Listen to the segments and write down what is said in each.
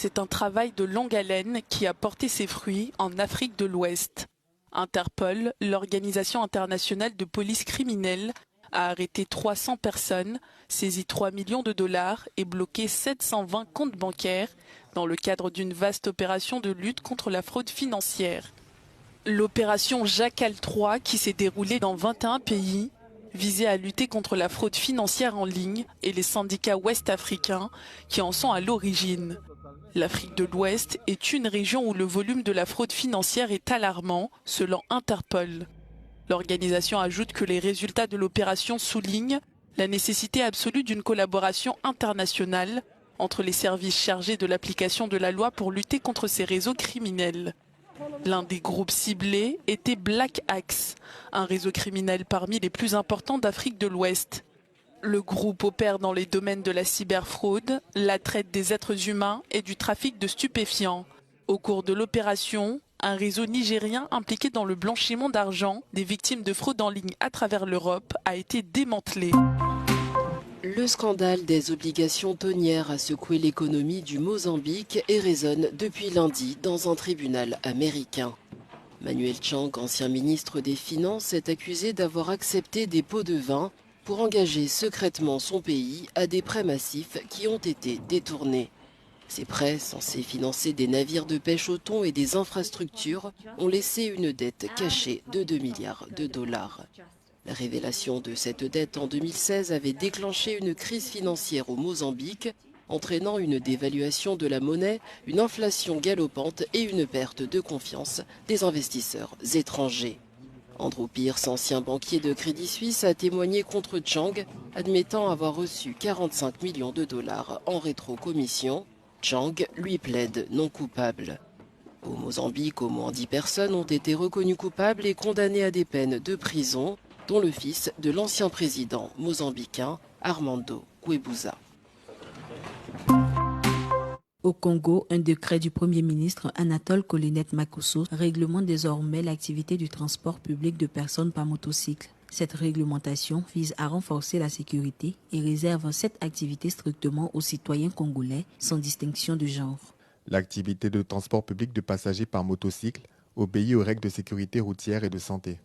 C'est un travail de longue haleine qui a porté ses fruits en Afrique de l'Ouest. Interpol, l'organisation internationale de police criminelle, a arrêté 300 personnes, saisi 3 millions de dollars et bloqué 720 comptes bancaires dans le cadre d'une vaste opération de lutte contre la fraude financière. L'opération Jackal 3, qui s'est déroulée dans 21 pays, visait à lutter contre la fraude financière en ligne et les syndicats ouest-africains qui en sont à l'origine. L'Afrique de l'Ouest est une région où le volume de la fraude financière est alarmant, selon Interpol. L'organisation ajoute que les résultats de l'opération soulignent la nécessité absolue d'une collaboration internationale entre les services chargés de l'application de la loi pour lutter contre ces réseaux criminels. L'un des groupes ciblés était Black Axe, un réseau criminel parmi les plus importants d'Afrique de l'Ouest. Le groupe opère dans les domaines de la cyberfraude, la traite des êtres humains et du trafic de stupéfiants. Au cours de l'opération, un réseau nigérien impliqué dans le blanchiment d'argent des victimes de fraude en ligne à travers l'Europe a été démantelé. Le scandale des obligations tonnières a secoué l'économie du Mozambique et résonne depuis lundi dans un tribunal américain. Manuel Chang, ancien ministre des Finances, est accusé d'avoir accepté des pots de vin pour engager secrètement son pays à des prêts massifs qui ont été détournés. Ces prêts, censés financer des navires de pêche au thon et des infrastructures, ont laissé une dette cachée de 2 milliards de dollars. La révélation de cette dette en 2016 avait déclenché une crise financière au Mozambique, entraînant une dévaluation de la monnaie, une inflation galopante et une perte de confiance des investisseurs étrangers. Andrew Pierce, ancien banquier de Crédit Suisse, a témoigné contre Chang, admettant avoir reçu 45 millions de dollars en rétrocommission. Chang lui plaide non coupable. Au Mozambique, au moins 10 personnes ont été reconnues coupables et condamnées à des peines de prison, dont le fils de l'ancien président mozambicain Armando Guebuza. Au Congo, un décret du Premier ministre Anatole Collinette-Makosso réglemente désormais l'activité du transport public de personnes par motocycle. Cette réglementation vise à renforcer la sécurité et réserve cette activité strictement aux citoyens congolais sans distinction de genre. L'activité de transport public de passagers par motocycle obéit aux règles de sécurité routière et de santé.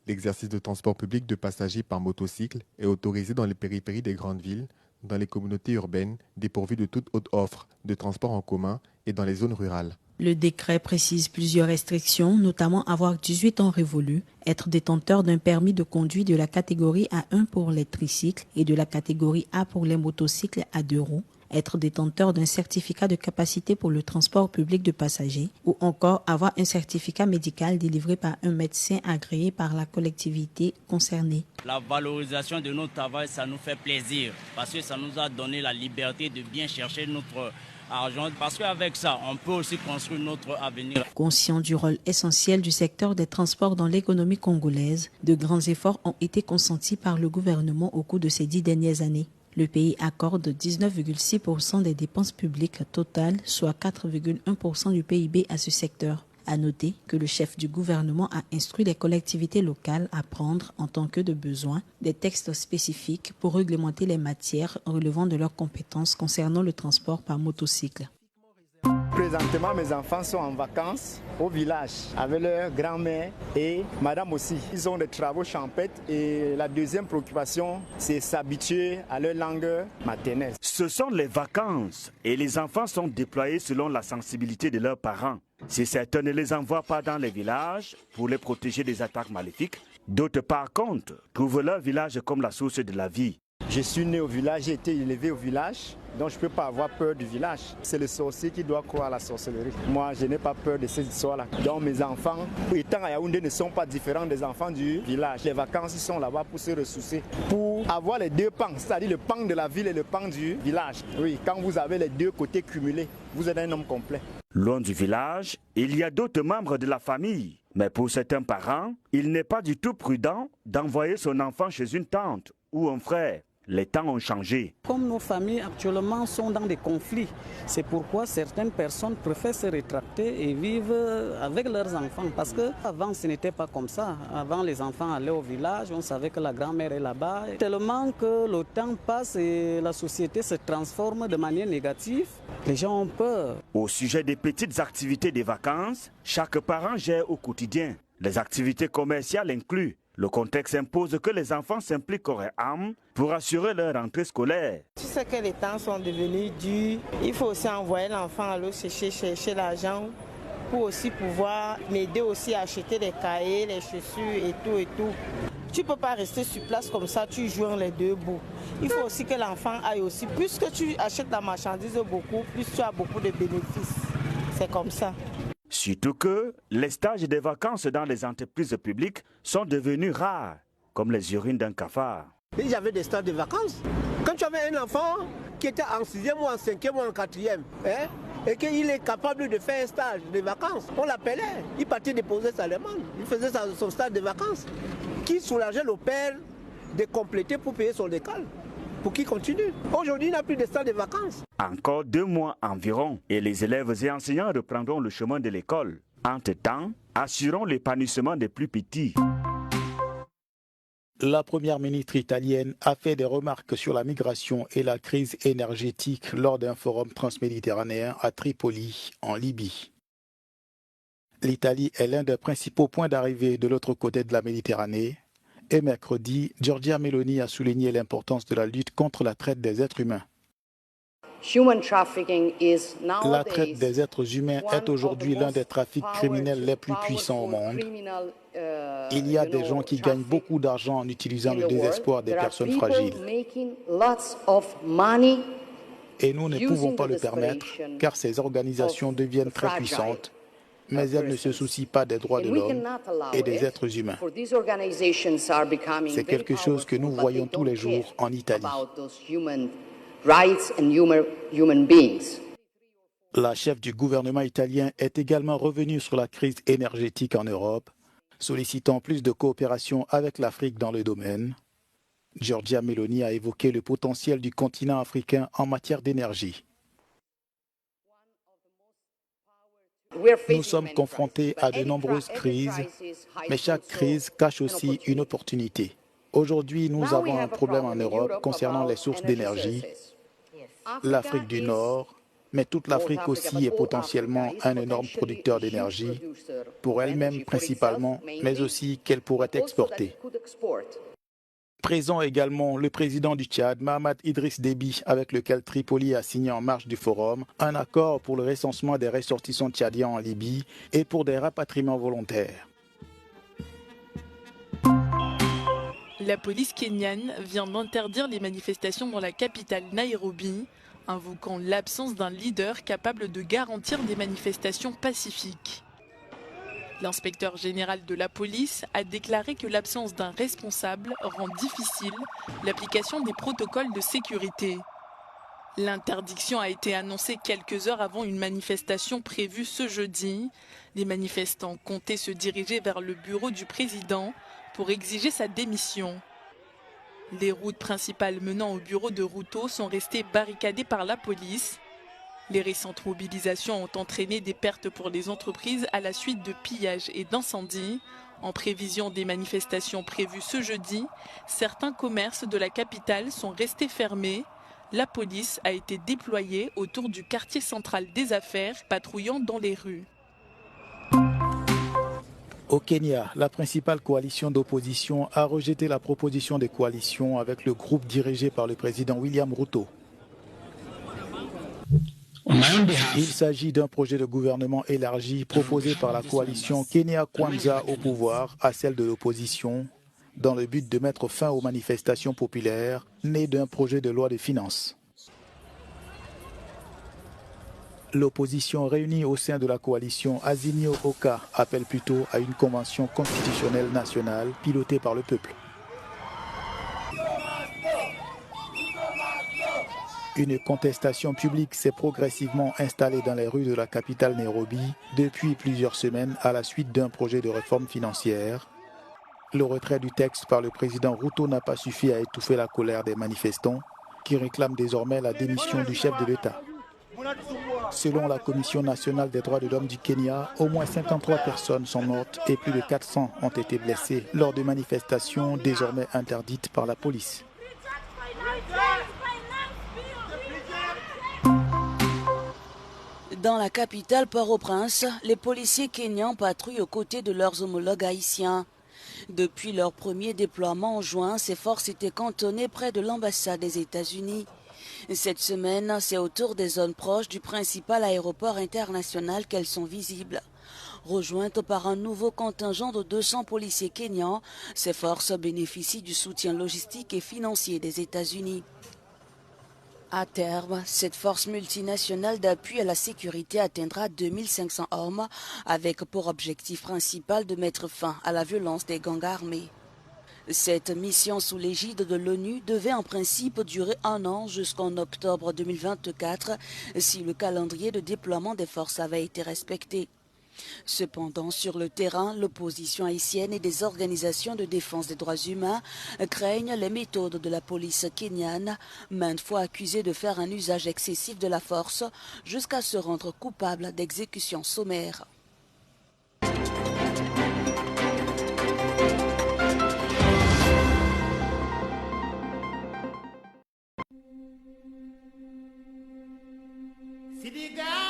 L'exercice de transport public de passagers par motocycle est autorisé dans les périphéries des grandes villes, dans les communautés urbaines dépourvues de toute autre offre de transport en commun et dans les zones rurales. Le décret précise plusieurs restrictions, notamment avoir 18 ans révolus, être détenteur d'un permis de conduire de la catégorie A1 pour les tricycles et de la catégorie A pour les motocycles à 2 roues, être détenteur d'un certificat de capacité pour le transport public de passagers ou encore avoir un certificat médical délivré par un médecin agréé par la collectivité concernée. La valorisation de notre travail, ça nous fait plaisir parce que ça nous a donné la liberté de bien chercher notre argent parce qu'avec ça, on peut aussi construire notre avenir. Conscient du rôle essentiel du secteur des transports dans l'économie congolaise, de grands efforts ont été consentis par le gouvernement au cours de ces 10 dernières années. Le pays accorde 19,6% des dépenses publiques totales, soit 4,1% du PIB à ce secteur. À noter que le chef du gouvernement a instruit les collectivités locales à prendre, en tant que de besoin, des textes spécifiques pour réglementer les matières relevant de leurs compétences concernant le transport par motocycle. Présentement, mes enfants sont en vacances au village avec leur grand-mère et madame aussi. Ils ont des travaux champêtres et la deuxième préoccupation, c'est s'habituer à leur langue maternelle. Ce sont les vacances et les enfants sont déployés selon la sensibilité de leurs parents. Si certains ne les envoient pas dans les villages pour les protéger des attaques maléfiques, d'autres par contre trouvent leur village comme la source de la vie. Je suis né au village, j'ai été élevé au village, donc je ne peux pas avoir peur du village. C'est le sorcier qui doit croire à la sorcellerie. Moi, je n'ai pas peur de ces histoires-là. Donc mes enfants, étant à Yaoundé, ne sont pas différents des enfants du village. Les vacances, ils sont là-bas pour se ressourcer, pour avoir les deux pans, c'est-à-dire le pan de la ville et le pan du village. Oui, quand vous avez les deux côtés cumulés, vous êtes un homme complet. Loin du village, il y a d'autres membres de la famille. Mais pour certains parents, il n'est pas du tout prudent d'envoyer son enfant chez une tante ou un frère. les temps ont changé. Comme nos familles actuellement sont dans des conflits, c'est pourquoi certaines personnes préfèrent se rétracter et vivre avec leurs enfants. Parce qu'avant, ce n'était pas comme ça. Avant, les enfants allaient au village, on savait que la grand-mère est là-bas. Tellement que le temps passe et la société se transforme de manière négative, les gens ont peur. Au sujet des petites activités des vacances, chaque parent gère au quotidien. Les activités commerciales incluses. Le contexte impose que les enfants s'impliquent corps et âme pour assurer leur rentrée scolaire. Tu sais que les temps sont devenus durs. Il faut aussi envoyer l'enfant à l'eau chercher l'argent pour aussi pouvoir m'aider aussi à acheter les cahiers, les chaussures et tout. Tu ne peux pas rester sur place comme ça, tu joins les deux bouts. Il faut aussi que l'enfant aille aussi. Plus que tu achètes la marchandise beaucoup, plus tu as beaucoup de bénéfices. C'est comme ça. Surtout que les stages des vacances dans les entreprises publiques sont devenus rares, comme les urines d'un cafard. Il y avait des stages de vacances. Quand tu avais un enfant qui était en 6e ou en 5e ou en 4e, et qu'il est capable de faire un stage de vacances, on l'appelait. Il partait déposer sa demande. Il faisait son stage de vacances, qui soulageait le père de compléter pour payer son école, pour qu'il continue. Aujourd'hui, il n'a plus de stage de vacances. Encore 2 mois environ, et les élèves et enseignants reprendront le chemin de l'école. Entre-temps, assurons l'épanouissement des plus petits. La première ministre italienne a fait des remarques sur la migration et la crise énergétique lors d'un forum transméditerranéen à Tripoli, en Libye. L'Italie est l'un des principaux points d'arrivée de l'autre côté de la Méditerranée. Et mercredi, Giorgia Meloni a souligné l'importance de la lutte contre la traite des êtres humains. La traite des êtres humains est aujourd'hui l'un des trafics criminels les plus puissants au monde. Il y a des gens qui gagnent beaucoup d'argent en utilisant le désespoir des personnes fragiles. Et nous ne pouvons pas le permettre car ces organisations deviennent très puissantes, mais elles ne se soucient pas des droits de l'homme et des êtres humains. C'est quelque chose que nous voyons tous les jours en Italie. La chef du gouvernement italien est également revenue sur la crise énergétique en Europe, sollicitant plus de coopération avec l'Afrique dans le domaine. Giorgia Meloni a évoqué le potentiel du continent africain en matière d'énergie. Nous sommes confrontés à de nombreuses crises, mais chaque crise cache aussi une opportunité. Aujourd'hui, nous avons un problème en Europe concernant les sources d'énergie. L'Afrique du Nord, mais toute l'Afrique aussi est potentiellement un énorme producteur d'énergie, pour elle-même principalement, mais aussi qu'elle pourrait exporter. Présent également le président du Tchad, Mahamat Idriss Déby, avec lequel Tripoli a signé en marge du forum un accord pour le recensement des ressortissants tchadiens en Libye et pour des rapatriements volontaires. La police kenyane vient d'interdire les manifestations dans la capitale Nairobi, invoquant l'absence d'un leader capable de garantir des manifestations pacifiques. L'inspecteur général de la police a déclaré que l'absence d'un responsable rend difficile l'application des protocoles de sécurité. L'interdiction a été annoncée quelques heures avant une manifestation prévue ce jeudi. Les manifestants comptaient se diriger vers le bureau du président pour exiger sa démission. Les routes principales menant au bureau de Ruto sont restées barricadées par la police. Les récentes mobilisations ont entraîné des pertes pour les entreprises à la suite de pillages et d'incendies. En prévision des manifestations prévues ce jeudi, certains commerces de la capitale sont restés fermés. La police a été déployée autour du quartier central des affaires, patrouillant dans les rues. Au Kenya, la principale coalition d'opposition a rejeté la proposition de coalition avec le groupe dirigé par le président William Ruto. Il s'agit d'un projet de gouvernement élargi proposé par la coalition Kenya Kwanza au pouvoir à celle de l'opposition, dans le but de mettre fin aux manifestations populaires nées d'un projet de loi de finances. L'opposition réunie au sein de la coalition Azimio Oka appelle plutôt à une convention constitutionnelle nationale pilotée par le peuple. Une contestation publique s'est progressivement installée dans les rues de la capitale Nairobi depuis plusieurs semaines à la suite d'un projet de réforme financière. Le retrait du texte par le président Ruto n'a pas suffi à étouffer la colère des manifestants qui réclament désormais la démission du chef de l'État. Selon la Commission nationale des droits de l'homme du Kenya, au moins 53 personnes sont mortes et plus de 400 ont été blessées lors de manifestations désormais interdites par la police. Dans la capitale Port-au-Prince, les policiers kenyans patrouillent aux côtés de leurs homologues haïtiens. Depuis leur premier déploiement en juin, ces forces étaient cantonnées près de l'ambassade des États-Unis. Cette semaine, c'est autour des zones proches du principal aéroport international qu'elles sont visibles. Rejointes par un nouveau contingent de 200 policiers kenyans, ces forces bénéficient du soutien logistique et financier des États-Unis. À terme, cette force multinationale d'appui à la sécurité atteindra 2500 hommes, avec pour objectif principal de mettre fin à la violence des gangs armés. Cette mission sous l'égide de l'ONU devait en principe durer 1 an jusqu'en octobre 2024 si le calendrier de déploiement des forces avait été respecté. Cependant, sur le terrain, l'opposition haïtienne et des organisations de défense des droits humains craignent les méthodes de la police kenyane, maintes fois accusée de faire un usage excessif de la force jusqu'à se rendre coupable d'exécutions sommaires. Sidiga